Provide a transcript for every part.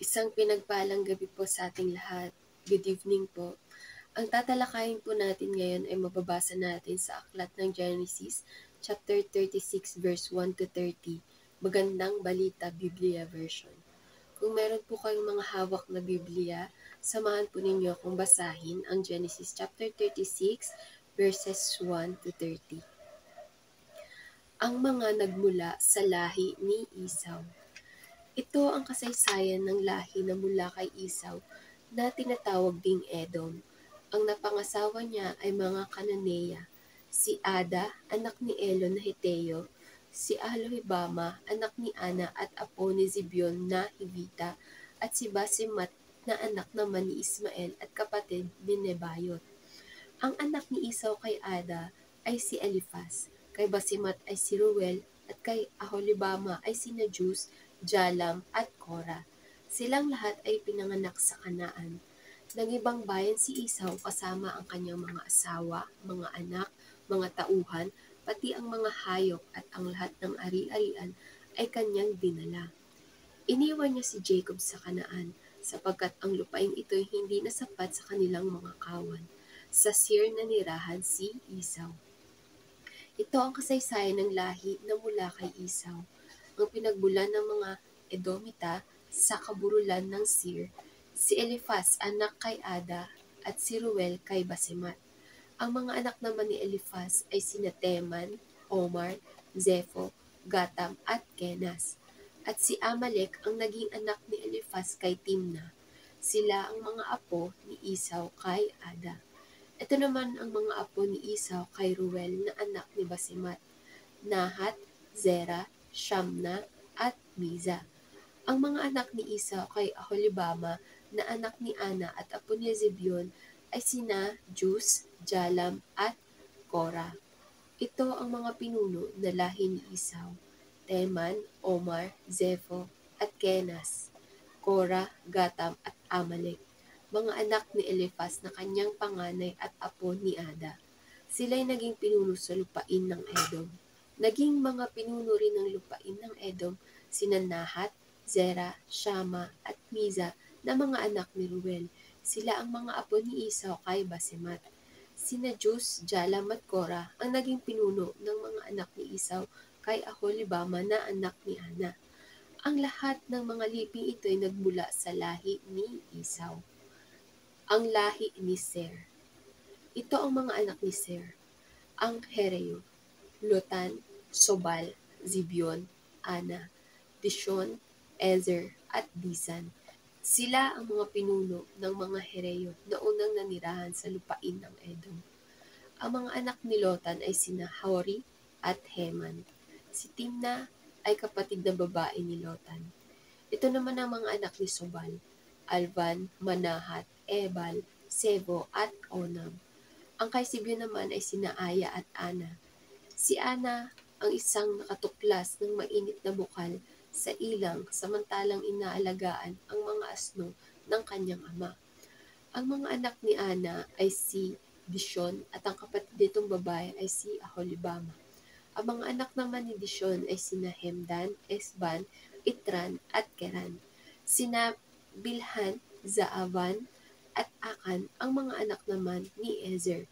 Isang pinagpalang gabi po sa ating lahat. Good evening po. Ang tatalakayin po natin ngayon ay mababasa natin sa aklat ng Genesis, chapter 36, verse 1 to 30, Magandang Balita Biblia Version. Kung meron po kayong mga hawak na Biblia, samahan po ninyo akong basahin ang Genesis chapter 36, verses 1 to 30. Ang mga nagmula sa lahi ni Esau. Ito ang kasaysayan ng lahi na mula kay Esau na tinatawag ding Edom. Ang napangasawa niya ay mga Kananea, si Ada, anak ni Elon na Heteo, si Alohibama, anak ni Ana at apo ni Zibeon na Hivita, at si Basimat na anak naman ni Ismael at kapatid ni Nebayot. Ang anak ni Esau kay Ada ay si Eliphaz, kay Basimat ay si Ruel, at kay Aholibama ay sina Jus, Jalam at Kora. Silang lahat ay pinanganak sa Kanaan. Nangibang bayan si Esau kasama ang kanyang mga asawa, mga anak, mga tauhan, pati ang mga hayop at ang lahat ng ari-arian ay kanyang dinala. Iniwan niya si Jacob sa Kanaan sapagkat ang lupaing ito ay hindi nasapat sa kanilang mga kawan. Sa Seir nanirahan si Esau. Ito ang kasaysayan ng lahi na mula kay Esau. Ang pinagbulan ng mga Edomita sa kaburulan ng Seir, si Eliphaz anak kay Ada at si Ruel kay Basimat. Ang mga anak naman ni Eliphaz ay sina Teman, Omar, Zepho, Gatam at Kenas. At si Amalek ang naging anak ni Eliphaz kay Timna. Sila ang mga apo ni Esau kay Ada. Ito naman ang mga apo ni Esau kay Ruel na anak ni Basimat, Nahat, Zera, Shamna, at Miza. Ang mga anak ni Esau kay Aholibama na anak ni Ana at apo ni Zibeon ay sina Jus, Jalam, at Kora. Ito ang mga pinuno na lahi ni Esau: Teman, Omar, Zepho, at Kenas, Kora, Gatam, at Amalek, mga anak ni Eliphaz na kanyang panganay at apo ni Ada. Sila'y naging pinuno sa lupain ng Edom. Naging mga pinuno rin ng lupain ng Edom sina Nahat, Zera, Shama, at Miza na mga anak ni Ruel. Sila ang mga apo ni Esau kay Basimat. Sina Jus, Jalam at Kora ang naging pinuno ng mga anak ni Esau kay Aholibama na anak ni Ana. Ang lahat ng mga liping ito ay nagmula sa lahi ni Esau. Ang lahi ni Seir. Ito ang mga anak ni Seir: ang Hereo, Lotan, Sobal, Zibeon, Ana, Dishon, Ezer, at Disan. Sila ang mga pinuno ng mga Hereo na unang nanirahan sa lupain ng Edom. Ang mga anak ni Lotan ay sina Hori at Heman. Si Timna ay kapatid na babae ni Lotan. Ito naman ang mga anak ni Sobal: Alvan, Manahat, Ebal, Sebo, at Onam. Ang kay Zibeon naman ay sina Aya at Ana. Si Ana ang isang nakatuklas ng mainit na bukal sa ilang samantalang inaalagaan ang mga asno ng kanyang ama. Ang mga anak ni Ana ay si Dishon at ang kapatid nitong babae ay si Aholibama. Ang mga anak naman ni Dishon ay sina Hemdan, Esban, Itran, at Keran. Sina Bilhan, Zaavan, at Akan ang mga anak naman ni Ezer.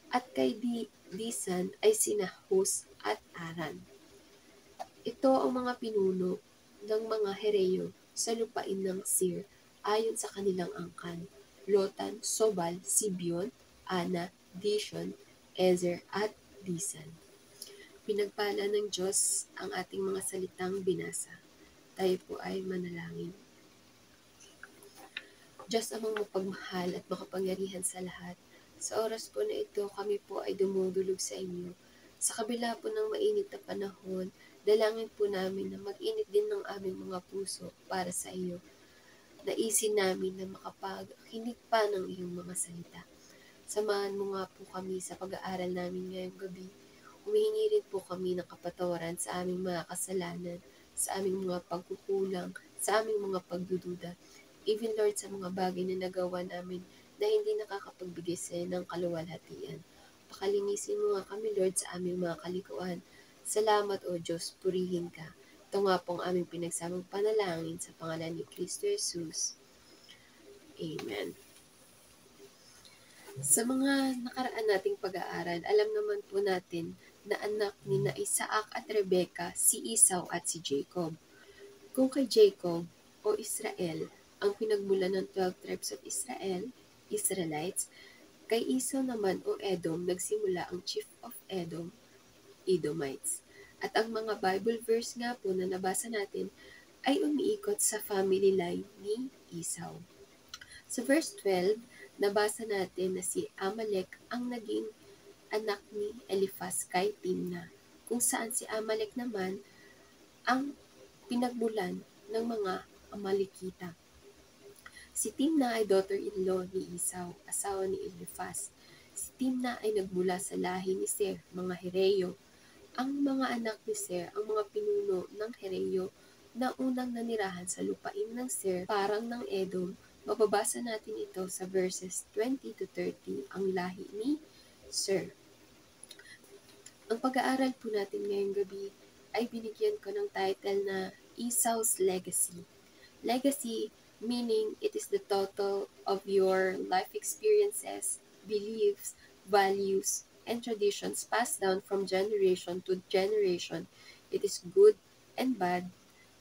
At kay Disan ay sina Hus at Aran. Ito ang mga pinuno ng mga Hereo sa lupain ng Seir ayon sa kanilang angkan: Lotan, Sobal, Zibeon, Ana, Dishon, Ezer, at Disan. Pinagpala ng Diyos ang ating mga salitang binasa. Tayo po ay manalangin. Diyos amang mapagmahal at makapangyarihan sa lahat, sa oras po na ito kami po ay dumudulog sa inyo. Sa kabila po ng mainit na panahon, dalangin po namin na mag-init din ng aming mga puso para sa iyo. Naisin namin na makapakinig pa ng iyong mga salita. Samahan mo nga po kami sa pag-aaral namin ngayong gabi. Humihingi rin po kami ng kapatawaran sa aming mga kasalanan, sa aming mga pagkukulang, sa aming mga pagdududa. Even Lord, sa mga bagay na nagawa namin na hindi nakakapagbigay sa iyo ng kaluwalhatian. Pakalinisin mo nga kami, Lord, sa aming mga kalikuan. Salamat, O Diyos, purihin ka. Ito nga po ang aming pinagsamang panalangin sa pangalan ni Kristo Jesus. Amen. Sa mga nakaraan nating pag-aaral, alam naman po natin na anak ni na Isaac at Rebecca, si Esau at si Jacob. Kung kay Jacob o Israel, ang pinagmulan ng 12 tribes of Israel, Israelites, kay Esau naman o Edom, nagsimula ang chief of Edom, Edomites. At ang mga Bible verse nga po na nabasa natin ay umiikot sa family line ni Esau. Sa verse 12, nabasa natin na si Amalek ang naging anak ni Eliphaz kay Timna, kung saan si Amalek naman ang pinagmulan ng mga Amalekita. Si Timna ay daughter-in-law ni Esau, asawa ni Eliphaz. Si Timna ay nagmula sa lahi ni Ser, mga Hereyo. Ang mga anak ni Ser, ang mga pinuno ng Hereyo na unang nanirahan sa lupain ng Ser, parang ng Edom. Mababasa natin ito sa verses 20 to 30, ang lahi ni Ser. Ang pag-aaral po natin ngayong gabi ay binigyan ko ng title na Esau's Legacy. Legacy meaning it is the total of your life experiences, beliefs, values, and traditions passed down from generation to generation. It is good and bad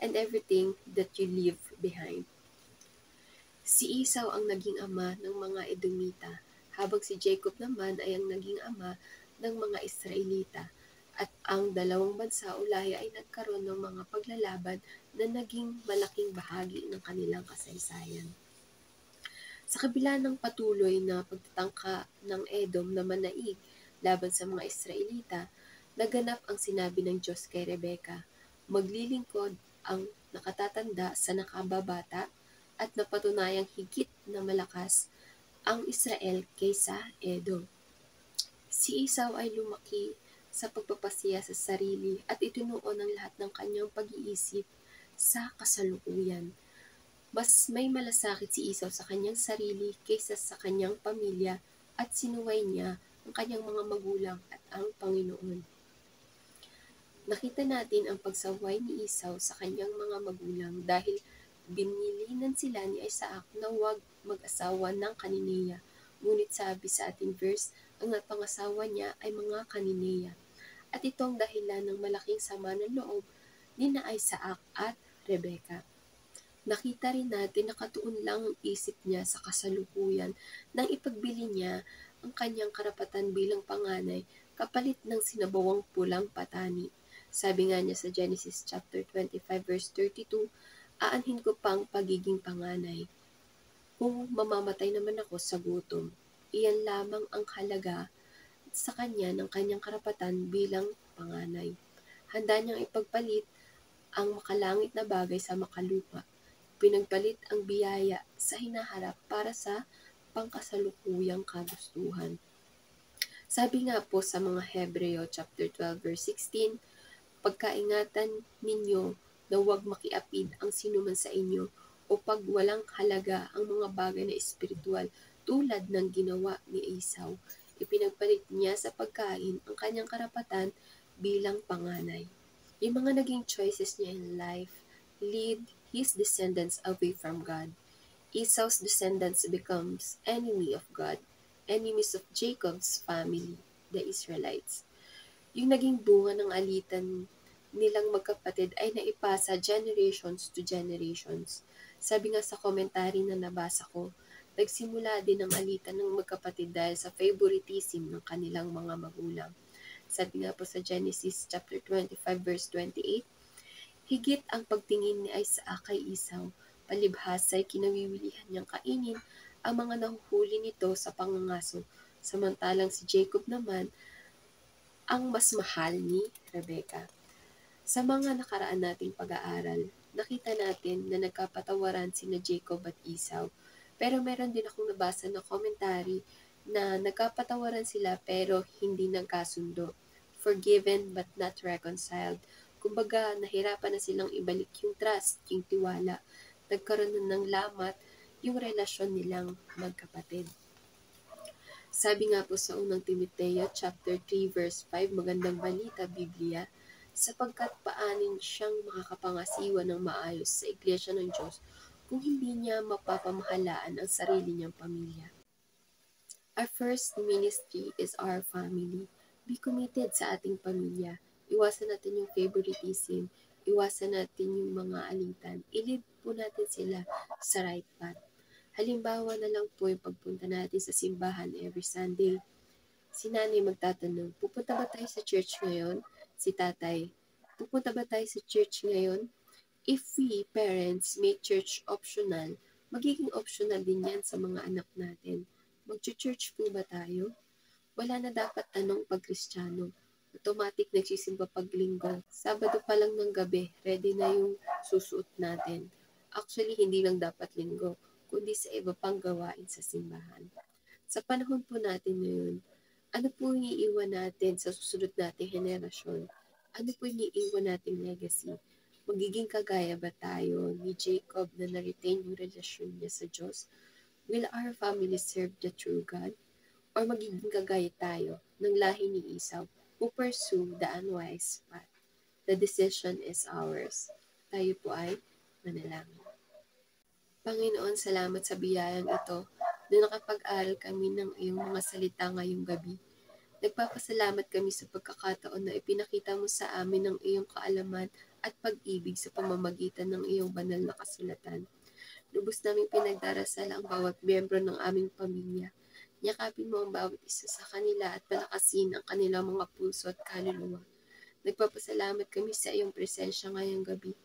and everything that you leave behind. Si Esau ang naging ama ng mga Edomita, habang si Jacob naman ay ang naging ama ng mga Israelita. At ang dalawang bansa o lahi ay nagkaroon ng mga paglalaban na naging malaking bahagi ng kanilang kasaysayan. Sa kabila ng patuloy na pagtatangka ng Edom na manaig laban sa mga Israelita, naganap ang sinabi ng Diyos kay Rebecca, maglilingkod ang nakatatanda sa nakababata at napatunayang higit na malakas ang Israel kaysa Edom. Si Esau ay lumaki sa pagpapasiya sa sarili at itinuon ang lahat ng kanyang pag-iisip sa kasalukuyan. Mas may malasakit si Esau sa kanyang sarili kaysa sa kanyang pamilya at sinuway niya ang kanyang mga magulang at ang Panginoon. Nakita natin ang pagsaway ni Esau sa kanyang mga magulang dahil binilinan sila ni Isaac na huwag mag-asawa ng Kanineya. Ngunit sabi sa ating verse, ang napangasawa niya ay mga Kanineya. At ito ang dahilan ng malaking sama ng loob ni na Isaac at Rebecca. Nakita rin natin na katuon lang ang isip niya sa kasalukuyan nang ipagbili niya ang kanyang karapatan bilang panganay kapalit ng sinabawang pulang patani. Sabi nga niya sa Genesis chapter 25 verse 32, aanhin ko pang pagiging panganay. Kung mamamatay naman ako sa gutom, iyan lamang ang halaga sa kanya ng kanyang karapatan bilang panganay. Handa niyang ipagpalit ang makalangit na bagay sa makalupa. Pinagpalit ang biyaya sa hinaharap para sa pangkasalukuyang kagustuhan. Sabi nga po sa mga Hebreo chapter 12 verse 16, pagkaingatan ninyo na huwag makiapid ang sinuman sa inyo o pag walang halaga ang mga bagay na espiritual tulad ng ginawa ni Esau. Ipinagpalit niya sa pagkain ang kanyang karapatan bilang panganay. Yung mga naging choices niya in life lead his descendants away from God. Esau's descendants becomes enemy of God, enemies of Jacob's family, the Israelites. Yung naging bunga ng alitan nilang magkapatid ay naipasa generations to generations. Sabi nga sa komentary na nabasa ko, nagsimula din ang alitan ng magkapatid dahil sa favoritism ng kanilang mga magulang. Sabi nga po sa Genesis chapter 25 verse 28, higit ang pagtingin ni Isaac kay Esau, palibhasa'y kinawiwilihan niyang kainin ang mga nahuhuli nito sa pangangaso, samantalang si Jacob naman ang mas mahal ni Rebecca. Sa mga nakaraan nating pag-aaral, nakita natin na nagkapatawaran sina Jacob at Esau, pero meron din akong nabasa na komentary na nagkapatawaran sila pero hindi nagkasundo. Forgiven but not reconciled. Kumbaga, nahirapan na silang ibalik yung trust, yung tiwala. Nagkaroon na ng lamat yung relasyon nilang magkapatid. Sabi nga po sa unang Timoteo chapter 3 verse 5, magandang balita, Biblia, sapagkat paanin siyang makakapangasiwa ng maayos sa Iglesia ng Diyos kung hindi niya mapapamahalaan ang sarili niyang pamilya. Our first ministry is our family. Be committed sa ating pamilya. Iwasan natin yung favoritism. Iwasan natin yung mga alitan. I-lead po natin sila sa right path. Halimbawa na lang po yung pagpunta natin sa simbahan every Sunday. Si nanay magtatanong, pupunta ba tayo sa church ngayon? Si tatay, pupunta ba tayo sa church ngayon? If we, parents, make church optional, magiging optional din yan sa mga anak natin. Mag-church po ba tayo? Wala na dapat tanong pag Kristiyano. Automatic nagsisimba pag linggo. Sabado pa lang ng gabi, ready na yung susuot natin. Actually, hindi lang dapat linggo, kundi sa iba pang gawain sa simbahan. Sa panahon po natin ngayon, ano po yung iiwan natin sa susunod nating henerasyon? Ano po yung iiwan nating legacy? Magiging kagaya ba tayo ni Jacob na na-retain yung relasyon niya sa Diyos? Will our family serve the true God? Or magiging kagaya tayo ng lahi ni Esau who pursue the unwise path? The decision is ours. Tayo po ay manalangin. Panginoon, salamat sa biyayang ito na nakapag-aral kami ng iyong mga salita ngayong gabi. Nagpapasalamat kami sa pagkakataon na ipinakita mo sa amin ang iyong kaalaman at pag-ibig sa pamamagitan ng iyong banal na kasulatan. Lubos naming pinagdarasal ang bawat miyembro ng aming pamilya. Yakapin mo ang bawat isa sa kanila at palakasin ang kanilang mga puso at kaluluwa. Nagpapasalamat kami sa iyong presensya ngayong gabi.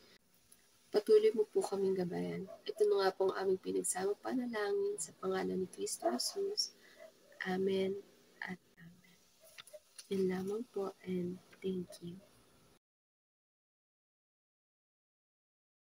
Patuloy mo po kaming gabayan. Ito na nga po ang aming pinagsamang panalangin sa pangalan ni Kristo Jesus. Amen at Amen. Yan lamang po and thank you.